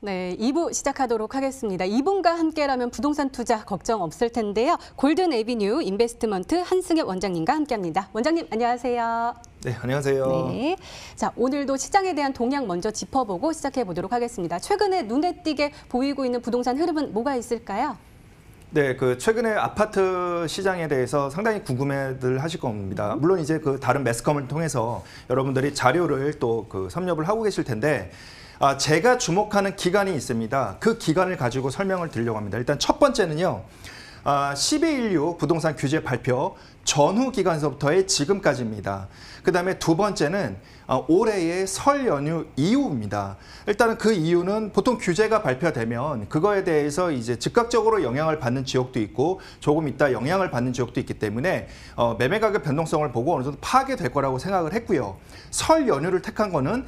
네, 2부 시작하도록 하겠습니다. 2분과 함께라면 부동산 투자 걱정 없을 텐데요. 골든 에비뉴 인베스트먼트 한승엽 원장님과 함께합니다. 원장님, 안녕하세요. 네, 안녕하세요. 네, 자, 오늘도 시장에 대한 동향 먼저 짚어보고 시작해 보도록 하겠습니다. 최근에 눈에 띄게 보이고 있는 부동산 흐름은 뭐가 있을까요? 네, 최근에 아파트 시장에 대해서 상당히 궁금해들 하실 겁니다. 물론 이제 다른 매스컴을 통해서 여러분들이 자료를 또 섭렵을 하고 계실 텐데, 제가 주목하는 기간이 있습니다. 그 기간을 가지고 설명을 드리려고 합니다. 일단 첫 번째는요, 12.16 부동산 규제 발표 전후 기간서부터의 지금까지입니다. 그 다음에 두 번째는 올해의 설 연휴 이후입니다. 일단은 그 이유는 보통 규제가 발표되면 그거에 대해서 이제 즉각적으로 영향을 받는 지역도 있고 조금 있다 영향을 받는 지역도 있기 때문에 매매 가격 변동성을 보고 어느 정도 파악이 될 거라고 생각을 했고요. 설 연휴를 택한 거는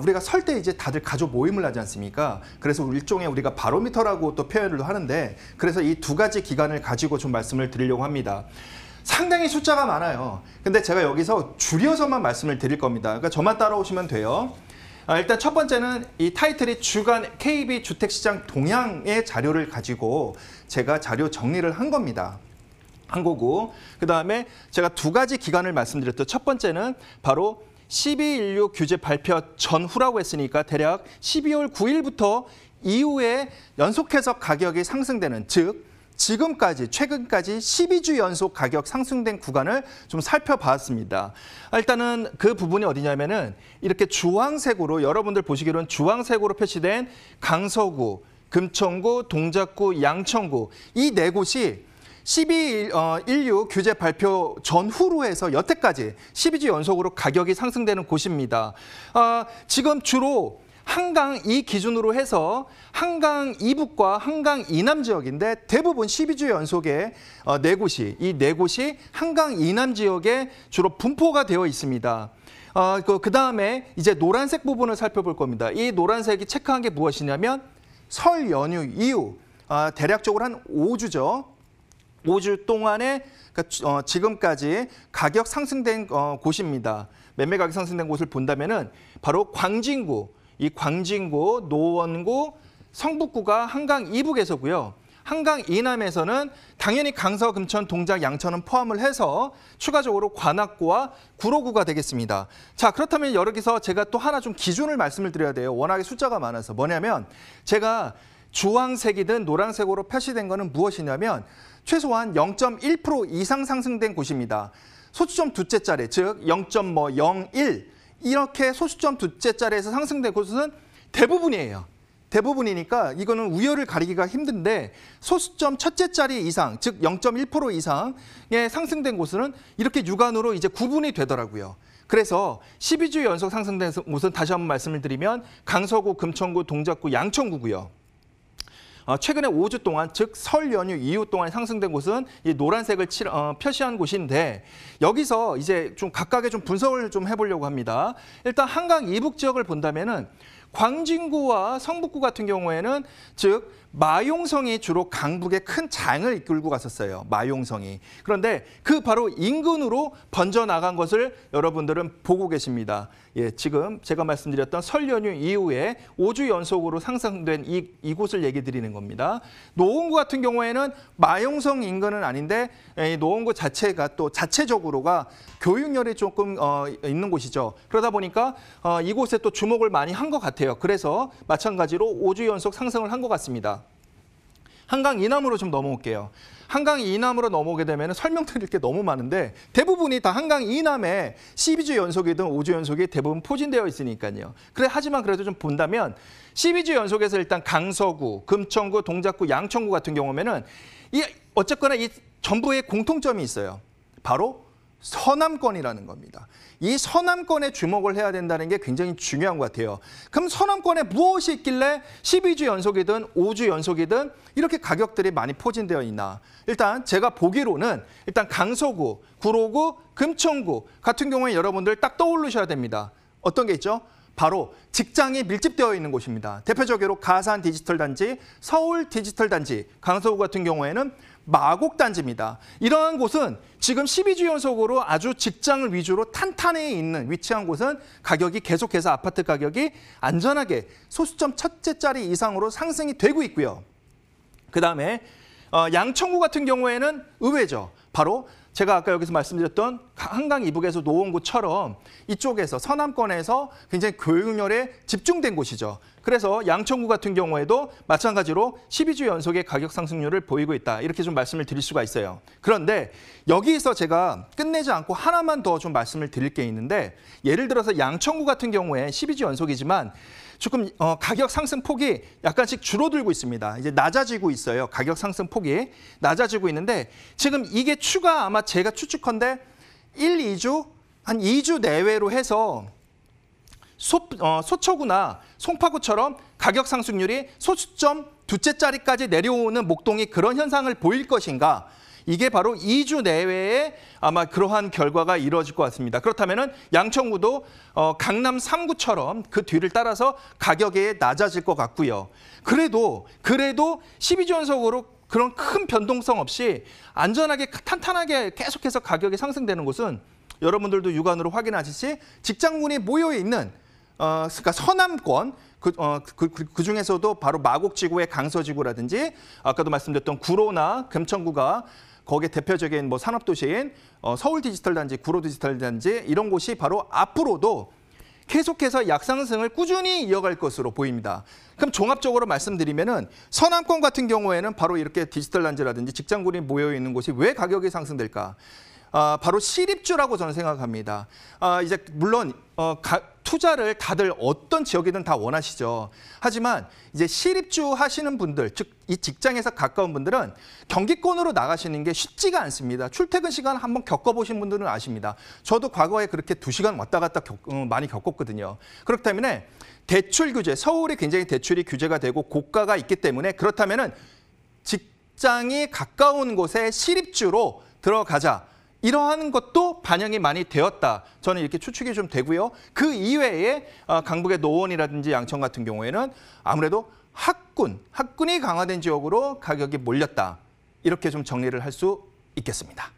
우리가 설 때 이제 다들 가족 모임을 하지 않습니까? 그래서 일종의 우리가 바로미터라고 또 표현을 하는데, 그래서 이 두 가지 기간을 가지고 좀 말씀을 드리려고 합니다. 상당히 숫자가 많아요. 근데 제가 여기서 줄여서만 말씀을 드릴 겁니다. 그러니까 저만 따라오시면 돼요. 일단 첫 번째는 이 타이틀이 주간 KB 주택시장 동향의 자료를 가지고 제가 자료 정리를 한 겁니다. 한 거고, 그 다음에 제가 두 가지 기간을 말씀드렸죠. 첫 번째는 바로 12.16 규제 발표 전후라고 했으니까 대략 12월 9일부터 이후에 연속해서 가격이 상승되는, 즉 지금까지 최근까지 12주 연속 가격 상승된 구간을 좀 살펴봤습니다. 일단은 그 부분이 어디냐면은 이렇게 주황색으로, 여러분들 보시기로는 주황색으로 표시된 강서구, 금천구, 동작구, 양천구, 이 네 곳이 12.16 규제 발표 전후로 해서 여태까지 12주 연속으로 가격이 상승되는 곳입니다. 지금 주로 한강 이 기준으로 해서 한강 이북과 한강 이남 지역인데, 대부분 12주 연속에 이 네 곳이 한강 이남 지역에 주로 분포가 되어 있습니다. 그 다음에 이제 노란색 부분을 살펴볼 겁니다. 이 노란색이 체크한 게 무엇이냐면 설 연휴 이후 대략적으로 한 5주죠. 5주 동안에 지금까지 가격 상승된 곳입니다. 매매 가격 상승된 곳을 본다면은 바로 광진구, 이 광진구, 노원구, 성북구가 한강 이북에서고요. 한강 이남에서는 당연히 강서, 금천, 동작, 양천은 포함을 해서 추가적으로 관악구와 구로구가 되겠습니다. 자, 그렇다면 여기서 제가 또 하나 좀 기준을 말씀을 드려야 돼요. 워낙에 숫자가 많아서. 뭐냐면 제가 주황색이든 노란색으로 표시된 거는 무엇이냐면 최소한 0.1% 이상 상승된 곳입니다. 소수점 두째 자리, 즉 0.01 이렇게 소수점 두째 자리에서 상승된 곳은 대부분이에요. 대부분이니까 이거는 우열을 가리기가 힘든데, 소수점 첫째 자리 이상, 즉 0.1% 이상의 상승된 곳은 이렇게 육안으로 이제 구분이 되더라고요. 그래서 12주 연속 상승된 곳은 다시 한번 말씀을 드리면 강서구, 금천구, 동작구, 양천구고요. 최근에 5주 동안, 즉 설 연휴 이후 동안 상승된 곳은 이 노란색을 표시한 곳인데, 여기서 이제 좀 각각의 좀 분석을 좀 해보려고 합니다. 일단 한강 이북 지역을 본다면은 광진구와 성북구 같은 경우에는 즉 마용성이 주로 강북에 큰 장을 이끌고 갔었어요. 마용성이. 그런데 그 바로 인근으로 번져나간 것을 여러분들은 보고 계십니다. 예, 지금 제가 말씀드렸던 설 연휴 이후에 5주 연속으로 상승된 이곳을 얘기 드리는 겁니다. 노원구 같은 경우에는 마용성 인근은 아닌데 노원구 자체가 또 자체적으로가 교육열이 조금 있는 곳이죠. 그러다 보니까 이곳에 또 주목을 많이 한 것 같아요. 그래서 마찬가지로 5주 연속 상승을 한 것 같습니다. 한강 이남으로 좀 넘어올게요. 한강 이남으로 넘어오게 되면 설명드릴 게 너무 많은데 대부분이 다 한강 이남에 12주 연속이든 5주 연속이 대부분 포진되어 있으니까요. 하지만 그래도 좀 본다면 12주 연속에서 일단 강서구, 금천구, 동작구, 양천구 같은 경우에는 어쨌거나 이 전부의 공통점이 있어요. 바로 서남권이라는 겁니다. 이 서남권에 주목을 해야 된다는 게 굉장히 중요한 것 같아요. 그럼 서남권에 무엇이 있길래 12주 연속이든 5주 연속이든 이렇게 가격들이 많이 포진되어 있나? 일단 제가 보기로는 일단 강서구, 구로구, 금천구 같은 경우에 여러분들 딱 떠올리셔야 됩니다. 어떤 게 있죠? 바로 직장이 밀집되어 있는 곳입니다. 대표적으로 가산 디지털 단지, 서울 디지털 단지, 강서구 같은 경우에는 마곡단지입니다. 이러한 곳은 지금 12주 연속으로 아주 직장을 위주로 탄탄히 있는 위치한 곳은 가격이 계속해서 아파트 가격이 안전하게 소수점 첫째 자리 이상으로 상승이 되고 있고요. 그다음에 양천구 같은 경우에는 의외죠. 바로 제가 아까 여기서 말씀드렸던 한강 이북에서 놓은 곳처럼 이쪽에서 서남권에서 굉장히 교육열에 집중된 곳이죠. 그래서 양천구 같은 경우에도 마찬가지로 12주 연속의 가격 상승률을 보이고 있다. 이렇게 좀 말씀을 드릴 수가 있어요. 그런데 여기서 제가 끝내지 않고 하나만 더 좀 말씀을 드릴 게 있는데 예를 들어서 양천구 같은 경우에 12주 연속이지만 조금 가격 상승 폭이 약간씩 줄어들고 있습니다. 이제 낮아지고 있어요. 가격 상승 폭이 낮아지고 있는데 지금 이게 추가 아마 제가 추측컨대 1, 2주, 한 2주 내외로 해서 소초구나 송파구처럼 가격 상승률이 소수점 두째 자리까지 내려오는 목동이 그런 현상을 보일 것인가? 이게 바로 2주 내외에 아마 그러한 결과가 이루어질 것 같습니다. 그렇다면 양천구도 강남 3구처럼 그 뒤를 따라서 가격이 낮아질 것 같고요. 그래도 12주 연속으로 그런 큰 변동성 없이 안전하게 탄탄하게 계속해서 가격이 상승되는 곳은 여러분들도 육안으로 확인하시지 직장군이 모여 있는 그러니까 서남권 그 중에서도 바로 마곡지구의 강서지구라든지 아까도 말씀드렸던 구로나 금천구가 거기에 대표적인 뭐 산업도시인 서울 디지털단지, 구로 디지털단지 이런 곳이 바로 앞으로도 계속해서 약상승을 꾸준히 이어갈 것으로 보입니다. 그럼 종합적으로 말씀드리면은 서남권 같은 경우에는 바로 이렇게 디지털단지라든지 직장군이 모여 있는 곳이 왜 가격이 상승될까? 바로 시립주라고 저는 생각합니다. 이제 물론 투자를 다들 어떤 지역이든 다 원하시죠. 하지만 이제 시립주 하시는 분들, 즉 이 직장에서 가까운 분들은 경기권으로 나가시는 게 쉽지가 않습니다. 출퇴근 시간 한번 겪어보신 분들은 아십니다. 저도 과거에 그렇게 2시간 왔다 갔다 많이 겪었거든요. 그렇기 때문에 대출 규제, 서울이 굉장히 대출이 규제가 되고 고가가 있기 때문에 그렇다면은 직장이 가까운 곳에 시립주로 들어가자. 이러한 것도 반영이 많이 되었다. 저는 이렇게 추측이 좀 되고요. 그 이외에 강북의 노원이라든지 양천 같은 경우에는 아무래도 학군이 강화된 지역으로 가격이 몰렸다. 이렇게 좀 정리를 할 수 있겠습니다.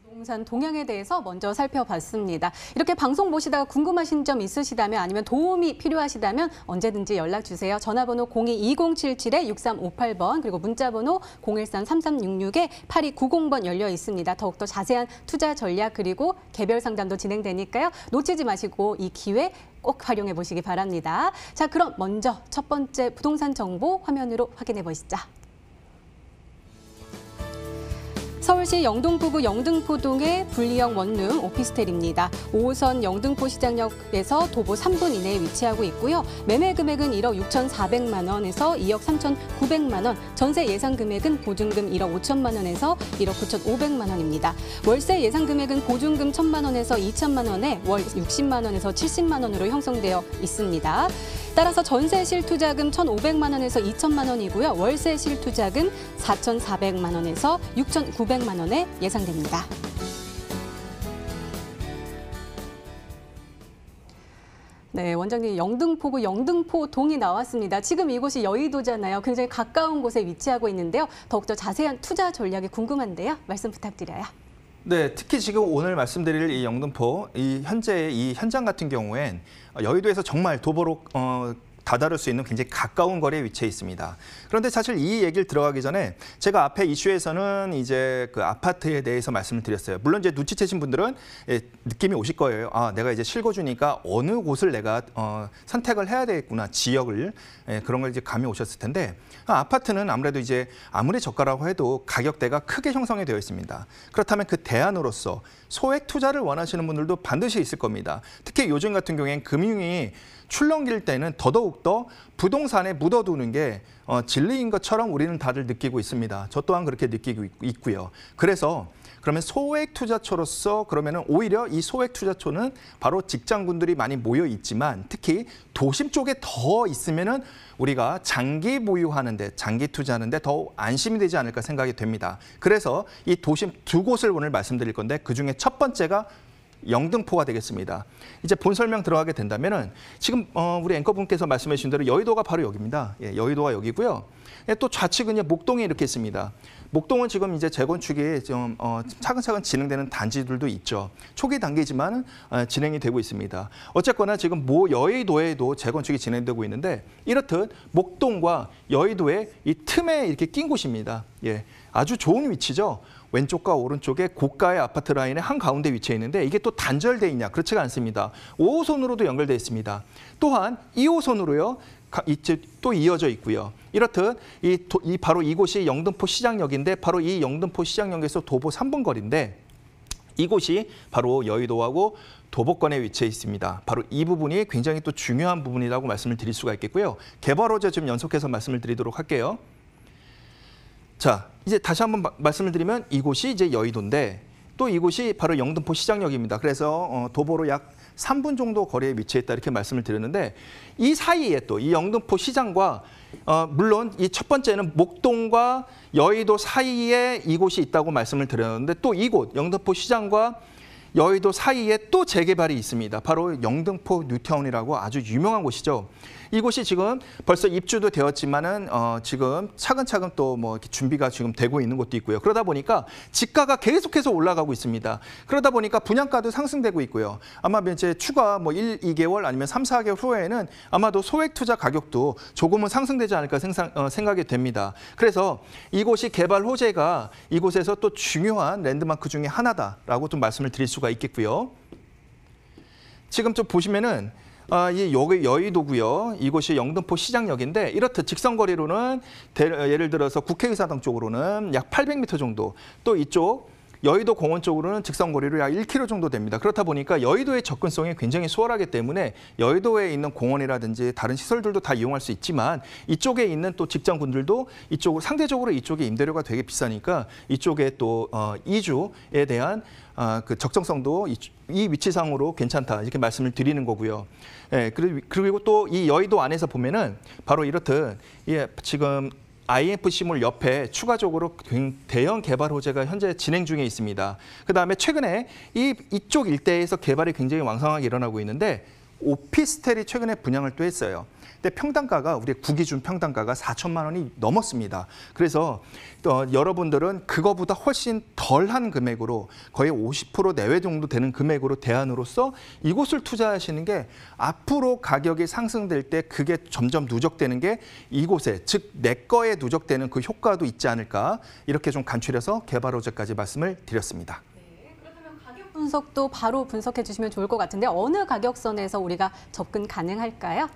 부동산 동향에 대해서 먼저 살펴봤습니다. 이렇게 방송 보시다가 궁금하신 점 있으시다면 아니면 도움이 필요하시다면 언제든지 연락 주세요. 전화번호 02-2077-6358번 그리고 문자번호 013-3366-8290번 열려 있습니다. 더욱더 자세한 투자 전략 그리고 개별 상담도 진행되니까요. 놓치지 마시고 이 기회 꼭 활용해 보시기 바랍니다. 자, 그럼 먼저 첫 번째 부동산 정보 화면으로 확인해 보시죠. 서울시 영등포구 영등포동의 분리형 원룸 오피스텔입니다. 5호선 영등포 시장역에서 도보 3분 이내에 위치하고 있고요. 매매 금액은 1억 6,400만 원에서 2억 3,900만 원, 전세 예상 금액은 보증금 1억 5천만 원에서 1억 9,500만 원입니다. 월세 예상 금액은 보증금 1,000만 원에서 2천만 원에 월 60만 원에서 70만 원으로 형성되어 있습니다. 따라서 전세 실투자금 1,500만 원에서 2천만 원이고요. 월세 실투자금 4,400만 원에서 6,900만 원에 예상됩니다. 네, 원장님 영등포구 영등포동이 나왔습니다. 지금 이곳이 여의도잖아요. 굉장히 가까운 곳에 위치하고 있는데요. 더욱더 자세한 투자 전략이 궁금한데요. 말씀 부탁드려요. 네, 특히 지금 오늘 말씀드릴 이 영등포, 현재 이 현장 같은 경우엔 여의도에서 정말 도보로 다다를 수 있는 굉장히 가까운 거리에 위치해 있습니다. 그런데 사실 이 얘기를 들어가기 전에 제가 앞에 이슈에서는 이제 그 아파트에 대해서 말씀을 드렸어요. 물론 이제 눈치채신 분들은 느낌이 오실 거예요. 아, 내가 이제 실거주니까 어느 곳을 내가 선택을 해야 되겠구나, 지역을. 그런 걸 이제 감이 오셨을 텐데 아파트는 아무래도 이제 아무리 저가라고 해도 가격대가 크게 형성이 되어 있습니다. 그렇다면 그 대안으로서 소액 투자를 원하시는 분들도 반드시 있을 겁니다. 특히 요즘 같은 경우엔 금융이 출렁일 때는 더더욱더 부동산에 묻어두는 게 진리인 것처럼 우리는 다들 느끼고 있습니다. 저 또한 그렇게 느끼고 있고요. 그래서 그러면 소액 투자처로서 그러면은 오히려 이 소액 투자처는 바로 직장군들이 많이 모여 있지만 특히 도심 쪽에 더 있으면은 우리가 장기 보유하는데, 장기 투자하는데 더 안심이 되지 않을까 생각이 됩니다. 그래서 이 도심 두 곳을 오늘 말씀드릴 건데 그중에 첫 번째가 영등포가 되겠습니다. 이제 본 설명 들어가게 된다면은 지금 우리 앵커분께서 말씀해 주신 대로 여의도가 바로 여기입니다. 예, 여의도가 여기고요. 예, 또 좌측은 목동에 이렇게 있습니다. 목동은 지금 이제 재건축이 좀 차근차근 진행되는 단지들도 있죠. 초기 단계지만 진행이 되고 있습니다. 어쨌거나 지금 여의도에도 재건축이 진행되고 있는데 이렇듯 목동과 여의도의 이 틈에 이렇게 낀 곳입니다. 예, 아주 좋은 위치죠. 왼쪽과 오른쪽에 고가의 아파트 라인의 한가운데 위치해 있는데 이게 또 단절돼 있냐? 그렇지가 않습니다. 5호선으로도 연결돼 있습니다. 또한 2호선으로요. 이제 또 이어져 있고요. 이렇듯 바로 이곳이 영등포 시장역인데 바로 이 영등포 시장역에서 도보 3분 거리인데 이곳이 바로 여의도하고 도보권에 위치해 있습니다. 바로 이 부분이 굉장히 또 중요한 부분이라고 말씀을 드릴 수가 있겠고요. 개발 호재 좀 연속해서 말씀을 드리도록 할게요. 자, 이제 다시 한번 말씀을 드리면 이곳이 이제 여의도인데 또 이곳이 바로 영등포 시장역입니다. 그래서 도보로 약 3분 정도 거리에 위치했다 이렇게 말씀을 드렸는데 이 사이에 또 이 영등포 시장과 물론 이 첫 번째는 목동과 여의도 사이에 이곳이 있다고 말씀을 드렸는데 또 이곳 영등포 시장과 여의도 사이에 또 재개발이 있습니다. 바로 영등포 뉴타운이라고 아주 유명한 곳이죠. 이곳이 지금 벌써 입주도 되었지만은 지금 차근차근 또 뭐 준비가 지금 되고 있는 곳도 있고요. 그러다 보니까 지가가 계속해서 올라가고 있습니다. 그러다 보니까 분양가도 상승되고 있고요. 아마 이제 추가 뭐 1, 2개월 아니면 3, 4개월 후에는 아마도 소액 투자 가격도 조금은 상승되지 않을까 생각이 됩니다. 그래서 이곳이 개발 호재가 이곳에서 또 중요한 랜드마크 중에 하나다라고 좀 말씀을 드릴 수가 있겠고요. 지금 좀 보시면은 이 여의도고요. 이곳이 영등포 시장역인데 이렇듯 직선거리로는 예를 들어서 국회의사당 쪽으로는 약 800m 정도, 또 이쪽 여의도 공원 쪽으로는 직선거리로 약 1km 정도 됩니다. 그렇다 보니까 여의도의 접근성이 굉장히 수월하기 때문에 여의도에 있는 공원이라든지 다른 시설들도 다 이용할 수 있지만 이쪽에 있는 또 직장군들도 상대적으로 이쪽에 임대료가 되게 비싸니까 이쪽에 또 이주에 대한 그 적정성도 이 위치상으로 괜찮다 이렇게 말씀을 드리는 거고요. 예, 그리고 또 이 여의도 안에서 보면은 바로 이렇듯 지금 IFC몰 옆에 추가적으로 대형 개발 호재가 현재 진행 중에 있습니다. 그다음에 최근에 이쪽 일대에서 개발이 굉장히 왕성하게 일어나고 있는데 오피스텔이 최근에 분양을 또 했어요. 근데 평당가가 우리 구기준 평당가가 4천만 원이 넘었습니다. 그래서 여러분들은 그거보다 훨씬 덜한 금액으로 거의 50% 내외 정도 되는 금액으로 대안으로서 이곳을 투자하시는 게 앞으로 가격이 상승될 때 그게 점점 누적되는 게 이곳에 즉 내 거에 누적되는 그 효과도 있지 않을까 이렇게 좀 간추려서 개발 호재까지 말씀을 드렸습니다. 분석도 바로 분석해 주시면 좋을 것 같은데 어느 가격선에서 우리가 접근 가능할까요?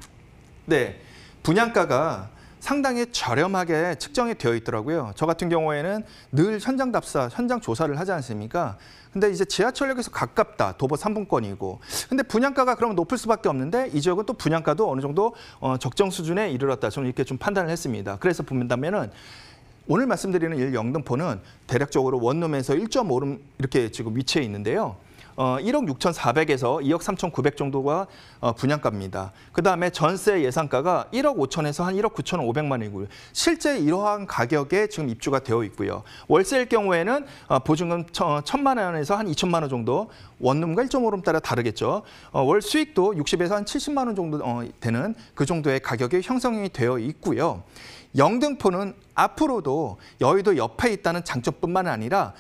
네, 분양가가 상당히 저렴하게 측정이 되어 있더라고요. 저 같은 경우에는 늘 현장 답사, 현장 조사를 하지 않습니까? 근데 이제 지하철역에서 가깝다, 도보 3분권이고. 근데 분양가가 그러면 높을 수밖에 없는데 이 지역은 또 분양가도 어느 정도 적정 수준에 이르렀다. 저는 이렇게 좀 판단을 했습니다. 그래서 본다면은 오늘 말씀드리는 이 영등포는 대략적으로 원룸에서 1.5룸 이렇게 지금 위치해 있는데요. 1억 6,400에서 2억 3,900 정도가 분양가입니다. 그다음에 전세 예상가가 1억 5천에서 한 1억 9,500만 원이고요. 실제 이러한 가격에 지금 입주가 되어 있고요. 월세일 경우에는 보증금 1,000만 원에서 한 2천만 원 정도, 원룸과 1.5룸 따라 다르겠죠. 월 수익도 60에서 한 70만 원 정도 되는 그 정도의 가격이 형성이 되어 있고요. 영등포는 앞으로도 여의도 옆에 있다는 장점뿐만 아니라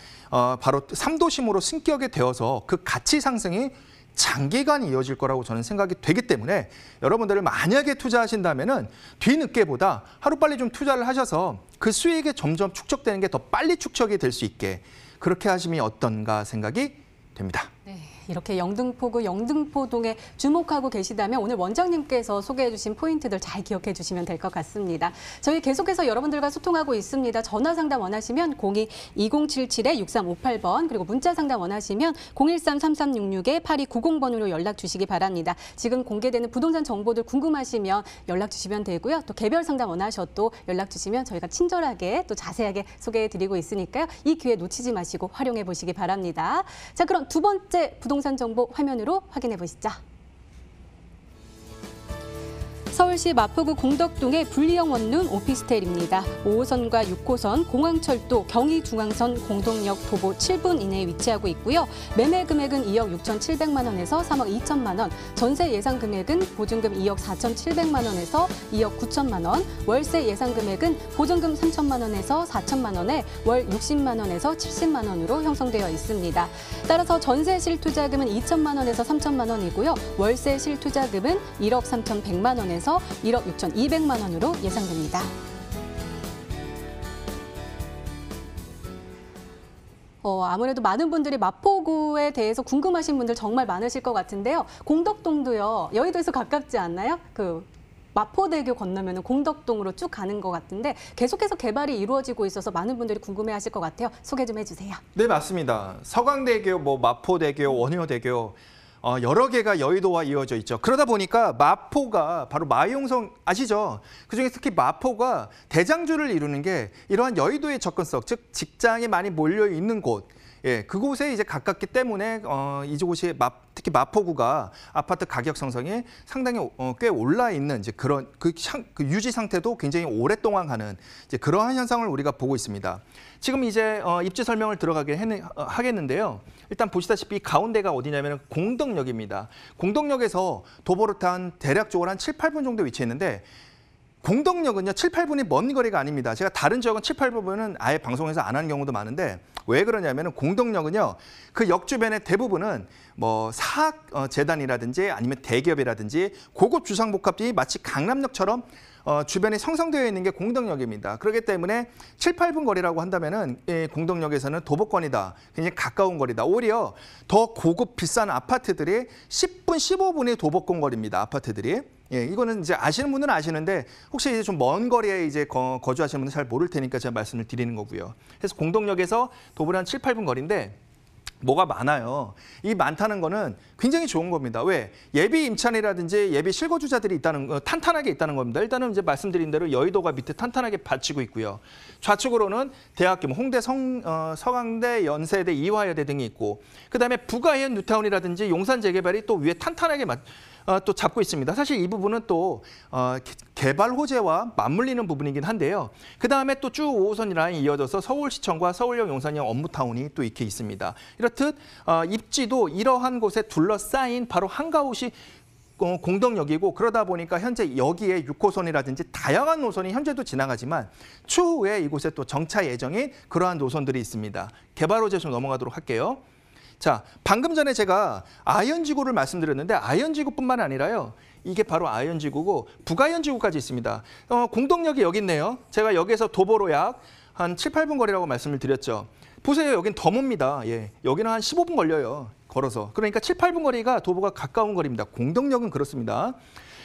바로 3도심으로 승격이 되어서 그 가치 상승이 장기간 이어질 거라고 저는 생각이 되기 때문에 여러분들을 만약에 투자하신다면은 뒤늦게보다 하루빨리 좀 투자를 하셔서 그 수익이 점점 축적되는 게 더 빨리 축적이 될 수 있게 그렇게 하시면 어떤가 생각이 됩니다. 네, 이렇게 영등포구 영등포동에 주목하고 계시다면 오늘 원장님께서 소개해 주신 포인트들 잘 기억해 주시면 될 것 같습니다. 저희 계속해서 여러분들과 소통하고 있습니다. 전화 상담 원하시면 02-2077-6358번 그리고 문자 상담 원하시면 013-3366-8290번으로 연락 주시기 바랍니다. 지금 공개되는 부동산 정보들 궁금하시면 연락 주시면 되고요. 또 개별 상담 원하셔도 연락 주시면 저희가 친절하게 또 자세하게 소개해 드리고 있으니까요. 이 기회 놓치지 마시고 활용해 보시기 바랍니다. 자, 그럼 두 번째 부동산 정보 화면으로 확인해 보시죠. 서울시 마포구 공덕동의 분리형 원룸 오피스텔입니다. 5호선과 6호선, 공항철도, 경의중앙선 공동역 도보 7분 이내에 위치하고 있고요. 매매 금액은 2억 6,700만 원에서 3억 2천만 원, 전세 예상 금액은 보증금 2억 4,700만 원에서 2억 9천만 원, 월세 예상 금액은 보증금 3천만 원에서 4천만 원에 월 60만 원에서 70만 원으로 형성되어 있습니다. 따라서 전세 실투자금은 2천만 원에서 3천만 원이고요. 월세 실투자금은 1억 3,100만 원에서 1억 6,200만 원으로 예상됩니다. 아무래도 많은 분들이 마포구에 대해서 궁금하신 분들 정말 많으실 것 같은데요. 공덕동도요. 여의도에서 가깝지 않나요? 마포대교 건너면 공덕동으로 쭉 가는 것 같은데 계속해서 개발이 이루어지고 있어서 많은 분들이 궁금해하실 것 같아요. 소개 좀 해주세요. 네, 맞습니다. 서강대교, 마포대교, 원효대교 여러 개가 여의도와 이어져 있죠. 그러다 보니까 마포가 바로 마이용성 아시죠? 그중에 특히 마포가 대장주를 이루는 게 이러한 여의도의 접근성, 즉 직장이 많이 몰려 있는 곳. 예, 그곳에 이제 가깝기 때문에 이곳이 특히 마포구가 아파트 가격 형성이 상당히 꽤 올라 있는 이제 그런 그 유지 상태도 굉장히 오랫동안 가는 이제 그러한 현상을 우리가 보고 있습니다. 지금 이제 입지 설명을 하겠는데요. 일단 보시다시피 가운데가 어디냐면 공덕역입니다. 공덕역에서 도보로 한 대략적으로 한 7, 8분 정도 위치했는데 공덕역은요 7, 8분이 먼 거리가 아닙니다. 제가 다른 지역은 7, 8분은 아예 방송에서 안 하는 경우도 많은데 왜 그러냐면 공덕역은요 그 역 주변의 대부분은 사학 재단이라든지 아니면 대기업이라든지 고급 주상복합들이 마치 강남역처럼 주변에 형성되어 있는 게 공덕역입니다. 그렇기 때문에 7, 8분 거리라고 한다면은 공덕역에서는 도보권이다. 굉장히 가까운 거리다. 오히려 더 고급 비싼 아파트들이 10분, 15분의 도보권 거리입니다. 아파트들이. 예, 이거는 이제 아시는 분은 아시는데 혹시 이제 좀 먼 거리에 이제 거주하시는 분은 잘 모를 테니까 제가 말씀을 드리는 거고요. 그래서 공덕역에서 도보로 한 7, 8분 거리인데 뭐가 많아요. 이 많다는 거는 굉장히 좋은 겁니다. 왜? 예비 임차인이라든지 예비 실거주자들이 탄탄하게 있다는 겁니다. 일단은 이제 말씀드린 대로 여의도가 밑에 탄탄하게 받치고 있고요. 좌측으로는 대학교, 홍대, 서강대, 연세대, 이화여대 등이 있고 그다음에 부가현 뉴타운이라든지 용산 재개발이 또 위에 탄탄하게 또 잡고 있습니다. 사실 이 부분은 또 개발 호재와 맞물리는 부분이긴 한데요. 그다음에 또 쭉 5호선 라인이 이어져서 서울시청과 서울역, 용산역 업무타운이 또 이렇게 있습니다. 이렇듯 입지도 이러한 곳에 둘러싸인 바로 한가웃이 공덕역이고 그러다 보니까 현재 여기에 6호선이라든지 다양한 노선이 현재도 지나가지만 추후에 이곳에 또 정차 예정인 그러한 노선들이 있습니다. 개발 호재 좀 넘어가도록 할게요. 자, 방금 전에 제가 아현지구를 말씀드렸는데 아현지구뿐만 아니라요. 이게 바로 아현지구고 북아현지구까지 있습니다. 공덕역이 여기 있네요. 제가 여기에서 도보로 약 한 7, 8분 거리라고 말씀을 드렸죠. 보세요. 여긴 더 멉니다. 예, 여기는 한 15분 걸려요. 걸어서. 그러니까 7, 8분 거리가 도보가 가까운 거리입니다. 공덕역은 그렇습니다.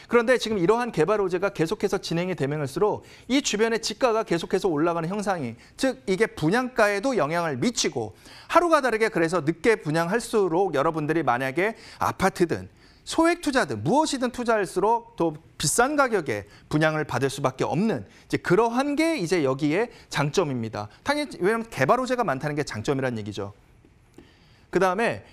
그런데 지금 이러한 개발 호재가 계속해서 진행이 되면서일수록 이 주변의 지가가 계속해서 올라가는 형상이 즉 이게 분양가에도 영향을 미치고 하루가 다르게 그래서 늦게 분양할수록 여러분들이 만약에 아파트든 소액 투자든 무엇이든 투자할수록 더 비싼 가격에 분양을 받을 수밖에 없는 이제 그러한 게 이제 여기에 장점입니다. 당연히 왜냐하면 개발 호재가 많다는 게 장점이라는 얘기죠. 그다음에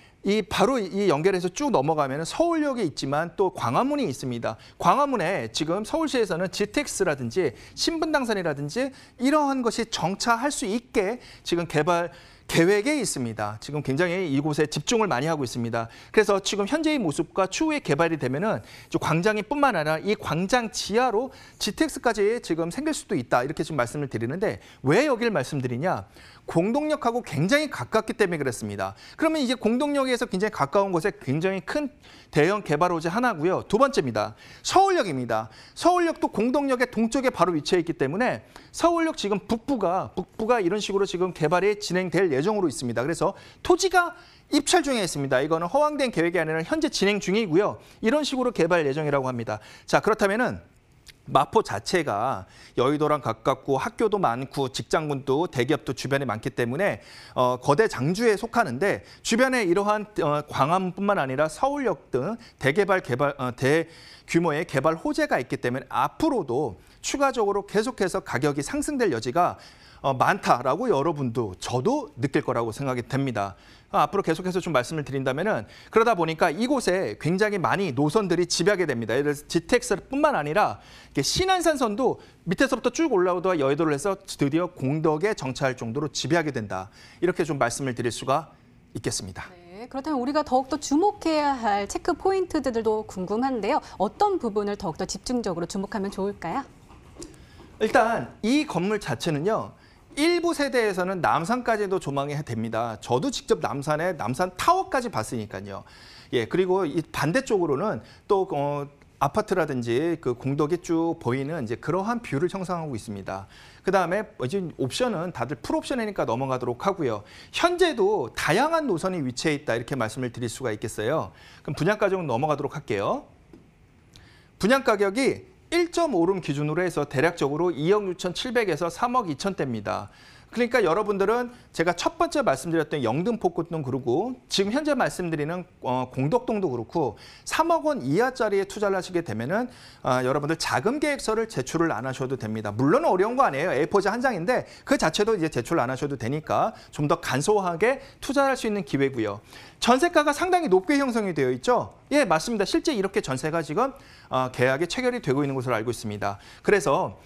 바로 이 연결해서 쭉 넘어가면 서울역에 있지만 또 광화문이 있습니다. 광화문에 지금 서울시에서는 GTX라든지 신분당선이라든지 이러한 것이 정차할 수 있게 지금 개발 계획에 있습니다. 지금 굉장히 이곳에 집중을 많이 하고 있습니다. 그래서 지금 현재의 모습과 추후에 개발이 되면은 광장이 뿐만 아니라 이 광장 지하로 GTX까지 지금 생길 수도 있다. 이렇게 지금 말씀을 드리는데 왜 여기를 말씀드리냐? 공덕역하고 굉장히 가깝기 때문에 그렇습니다. 그러면 이제 공덕역에서 굉장히 가까운 곳에 굉장히 큰 대형 개발 호재 하나고요. 두 번째입니다. 서울역입니다. 서울역도 공덕역의 동쪽에 바로 위치해 있기 때문에 서울역 지금 북부가 이런 식으로 지금 개발이 진행될 예정으로 있습니다. 그래서 토지가 입찰 중에 있습니다. 이거는 허황된 계획이 아니라 현재 진행 중이고요. 이런 식으로 개발 예정이라고 합니다. 자, 그렇다면은 마포 자체가 여의도랑 가깝고 학교도 많고 직장군도 대기업도 주변에 많기 때문에 거대 장주에 속하는데 주변에 이러한 광화문뿐만 아니라 서울역 등 대규모의 개발 호재가 있기 때문에 앞으로도 추가적으로 계속해서 가격이 상승될 여지가 많다라고 여러분도 저도 느낄 거라고 생각이 됩니다. 앞으로 계속해서 좀 말씀을 드린다면은 그러다 보니까 이곳에 굉장히 많이 노선들이 지배하게 됩니다. 예를 들어서 GTX뿐만 아니라 신안산선도 밑에서부터 쭉 올라오다가 여의도를 해서 드디어 공덕에 정차할 정도로 지배하게 된다. 이렇게 좀 말씀을 드릴 수가 있겠습니다. 네, 그렇다면 우리가 더욱더 주목해야 할 체크 포인트들도 궁금한데요. 어떤 부분을 더욱더 집중적으로 주목하면 좋을까요? 일단 이 건물 자체는요. 일부 세대에서는 남산까지도 조망이 됩니다. 저도 직접 남산 타워까지 봤으니까요. 예, 그리고 이 반대쪽으로는 또 아파트라든지 그 공덕이 쭉 보이는 이제 그러한 뷰를 형성하고 있습니다. 그다음에 이제 옵션은 다들 풀옵션이니까 넘어가도록 하고요. 현재도 다양한 노선이 위치해 있다 이렇게 말씀을 드릴 수가 있겠어요. 그럼 분양가 좀 넘어가도록 할게요. 분양 가격이 1.5룸 기준으로 해서 대략적으로 2억 6,700에서 3억 2천대입니다. 그러니까 여러분들은 제가 첫 번째 말씀드렸던 영등포구도 그렇고 지금 현재 말씀드리는 공덕동도 그렇고 3억 원 이하짜리에 투자를 하시게 되면은 여러분들 자금 계획서를 제출을 안 하셔도 됩니다. 물론 어려운 거 아니에요. A4지 한 장인데 그 자체도 이제 제출 안 하셔도 되니까 좀 더 간소하게 투자할 수 있는 기회고요. 전세가가 상당히 높게 형성이 되어 있죠. 예, 맞습니다. 실제 이렇게 전세가 지금 계약이 체결이 되고 있는 것으로 알고 있습니다. 그래서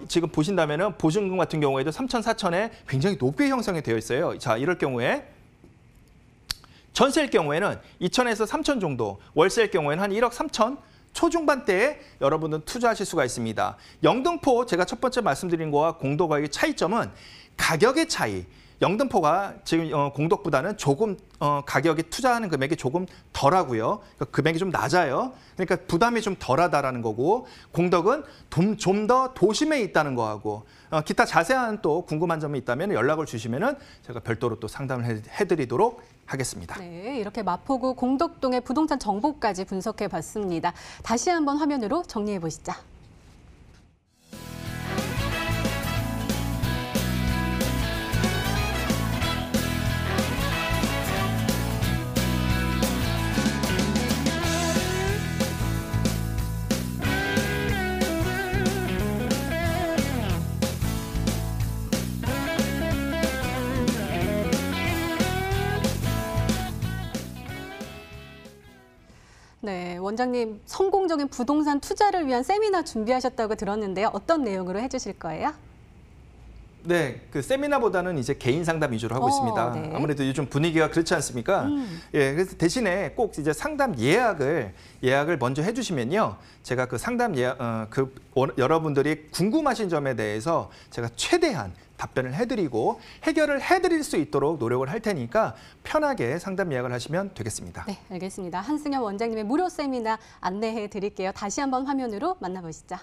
지금 보신다면은 보증금 같은 경우에도 3천, 4천에 굉장히 높게 형성이 되어 있어요. 자, 이럴 경우에 전세일 경우에는 2천에서 3천 정도, 월세일 경우에는 한 1억 3천 초중반대에 여러분은 투자하실 수가 있습니다. 영등포 제가 첫 번째 말씀드린 거와 공덕과의 차이점은 가격의 차이. 영등포가 지금 공덕보다는 조금 가격이 투자하는 금액이 조금 덜하고요. 그러니까 금액이 좀 낮아요. 그러니까 부담이 좀 덜하다라는 거고 공덕은 좀 더 도심에 있다는 거하고 기타 자세한 또 궁금한 점이 있다면 연락을 주시면은 제가 별도로 또 상담을 해드리도록 하겠습니다. 네, 이렇게 마포구 공덕동의 부동산 정보까지 분석해 봤습니다. 다시 한번 화면으로 정리해 보시죠. 네, 원장님 성공적인 부동산 투자를 위한 세미나 준비하셨다고 들었는데요. 어떤 내용으로 해주실 거예요? 네, 그 세미나보다는 이제 개인 상담 위주로 하고 있습니다. 네. 아무래도 요즘 분위기가 그렇지 않습니까? 예, 그래서 대신에 꼭 이제 상담 예약을 먼저 해주시면요, 제가 그 상담 여러분들이 궁금하신 점에 대해서 제가 최대한 답변을 해드리고 해결을 해드릴 수 있도록 노력을 할 테니까 편하게 상담 예약을 하시면 되겠습니다. 네, 알겠습니다. 한승엽 원장님의 무료 세미나 안내해 드릴게요. 다시 한번 화면으로 만나보시죠.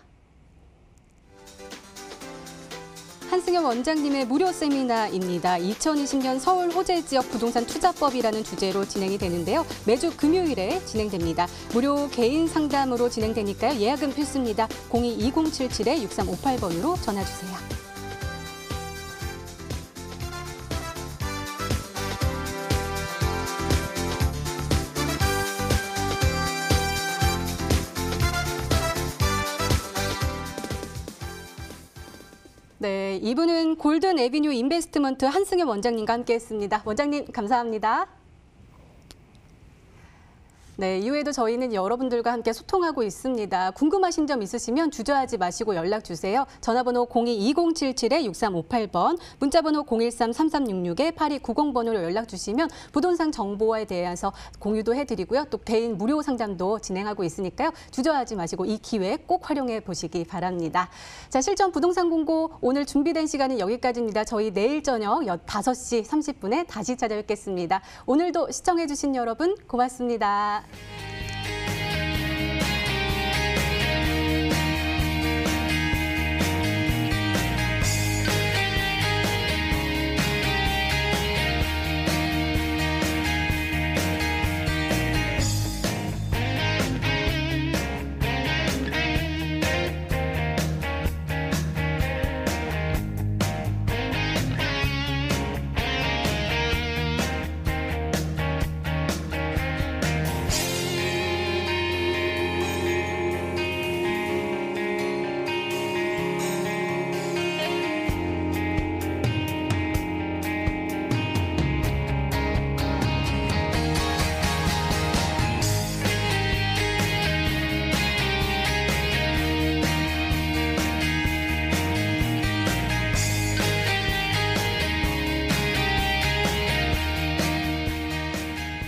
한승엽 원장님의 무료 세미나입니다. 2020년 서울 호재 지역 부동산 투자법이라는 주제로 진행이 되는데요. 매주 금요일에 진행됩니다. 무료 개인 상담으로 진행되니까요. 예약은 필수입니다. 02-2077-6358번으로 전화 주세요. 네, 이분은 골든 에비뉴 인베스트먼트 한승엽 원장님과 함께했습니다. 원장님 감사합니다. 네, 이후에도 저희는 여러분들과 함께 소통하고 있습니다. 궁금하신 점 있으시면 주저하지 마시고 연락 주세요. 전화번호 02-2077-6358번, 문자번호 013-3366-8290번으로 연락 주시면 부동산 정보에 대해서 공유도 해드리고요. 또 개인 무료 상담도 진행하고 있으니까요. 주저하지 마시고 이 기회 꼭 활용해 보시기 바랍니다. 자, 실전 부동산 공고 오늘 준비된 시간은 여기까지입니다. 저희 내일 저녁 5시 30분에 다시 찾아뵙겠습니다. 오늘도 시청해 주신 여러분 고맙습니다.